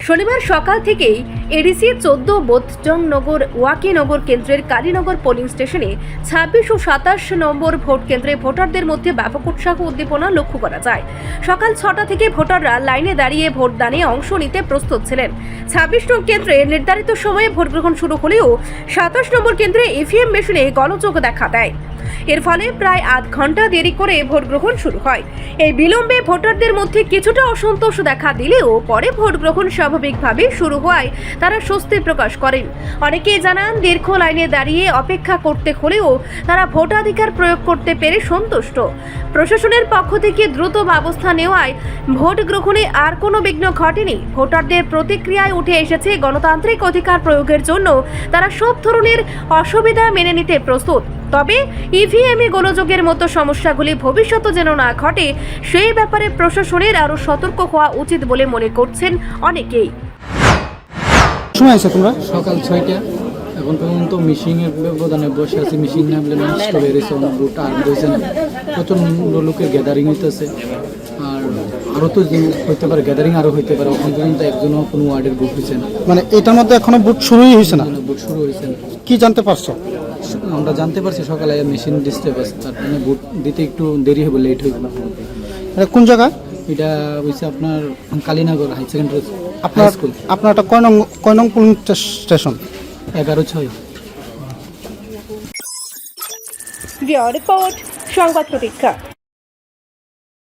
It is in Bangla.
শনিবার সকাল থেকেই এডিসি 14 বোধজংনগর ওয়াকিনগর কেন্দ্রের কালীনগর পোলিং স্টেশনে 26 ও 27 নম্বর ভোট কেন্দ্রে ভোটারদের মধ্যে ব্যাপক উৎসাহ উদ্দীপনা লক্ষ্য করা যায়। সকাল 6টা থেকে ভোটাররা লাইনে দাঁড়িয়ে ভোটদানে অংশ নিতে প্রস্তুত ছিলেন। 26 নং কেন্দ্রে নির্ধারিত সময়ে ভোট গ্রহণ শুরু হলেও 27 নম্বর কেন্দ্রে ইভিএম মেশিনে গোলযোগ দেখা দেয়। এর ফলে প্রায় আধ ঘন্টা দেরি করে ভোট গ্রহণ শুরু হয়। এই বিলম্বে ভোটারদের মধ্যে কিছুটা অসন্তোষ দেখা দিলেও পরে ভোট গ্রহণ স্বাভাবিকভাবে শুরু হওয়ায় তারা স্বস্তি প্রকাশ করেন। অনেকেই জানান দীর্ঘ লাইনে দাঁড়িয়ে অপেক্ষা করতে হলেও তারা ভোটাধিকার প্রয়োগ করতে পেরে সন্তুষ্ট। প্রশাসনের পক্ষ থেকে দ্রুত ব্যবস্থা নেওয়ায় ভোট গ্রহণে আর কোনো বিঘ্ন ঘটেনি। ভোটারদের প্রতিক্রিয়ায় উঠে এসেছে গণতান্ত্রিক অধিকার প্রয়োগের জন্য তারা সব ধরনের অসুবিধা মেনে নিতে প্রস্তুত। তবে ইভিএমে গোলযোগের মতো সমস্যাগুলি ভবিষ্যতে যেন না ঘটে সেই ব্যাপারে প্রশাসনের আরও সতর্ক হওয়া উচিত বলে মনে করছেন অনেকেই। সময় আছে তোমরা সকাল 6টা এখন পর্যন্ত মিশিংয়ের ব্যবধানে বসে আছে। মিশিং না বলে নষ্ট হয়ে গেছে, বুট আর বসে না, প্রচণ্ড লোকের গ্যাদারিং হইতেছে। আর আরও তো হইতে পারে, গ্যাদারিং আরও হইতে পারে। এখন পর্যন্ত একজনও কোনো ওয়ার্ডের বুট হয়েছে না। মানে এটার মধ্যে এখনো বুট শুরুই হয়েছে না? বুট শুরু হয়েছে না। কি জানতে পারছো? আমরা জানতে পারছি সকালে মেশিন ডিস্টার্ব আছে, তার জন্য বুট দিতে একটু দেরি হবে, লেট হইব। এটা কোন জায়গা? এটা হয়েছে আপনার কালীনগর হাই সেকেন্ডারি আপনার স্কুল। আপনার এটা কয় নং পুলিং স্টেশন? 11/6। রিপোর্ট সংবাদ প্রতীক্ষা।